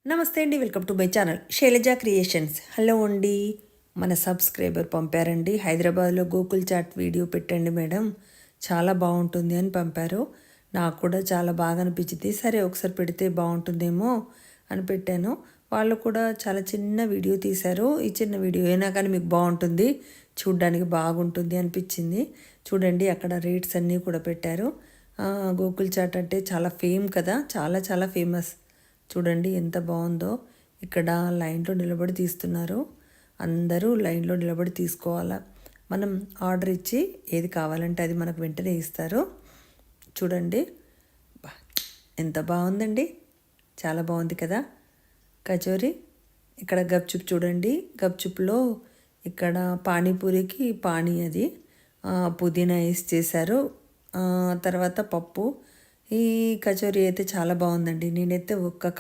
నమస్తే అండి, welcome to my channel Shailaja creations. Hello అండి, మన సబ్స్క్రైబర్ పంపారండి, హైదరాబాద్లో గోకుల్ చాట్ వీడియో పెట్టండి మేడం, చాలా బాగుంటుంది అని పంపారు. నాకు కూడా చాలా బాగా అనిపించింది. సరే ఒకసారి పెడితే బాగుంటుందేమో అని పెట్టాను. వాళ్ళు కూడా చాలా చిన్న వీడియో తీశారు. ఈ చిన్న వీడియో అయినా కానీ మీకు బాగుంటుంది, చూడ్డానికి బాగుంటుంది అనిపించింది. చూడండి, అక్కడ రేట్స్ అన్నీ కూడా పెట్టారు. గోకుల్ చాట్ అంటే చాలా ఫేమ్ కదా, చాలా చాలా ఫేమస్. చూడండి ఎంత బాగుందో. ఇక్కడ లైన్లో నిలబడి తీస్తున్నారు. అందరూ లైన్లో నిలబడి తీసుకోవాలా. మనం ఆర్డర్ ఇచ్చి ఏది కావాలంటే అది మనకు వెంటనే ఇస్తారు. చూడండి ఎంత బాగుందండి, చాలా బాగుంది కదా కచోరీ. ఇక్కడ గప్చుప్ చూడండి, గప్చుప్లో ఇక్కడ పానీపూరికి పానీ అది పుదీనా వేసి చేశారు. తర్వాత పప్పు. ఈ కచోరీ అయితే చాలా బాగుందండి. నేనైతే ఒక్క కప్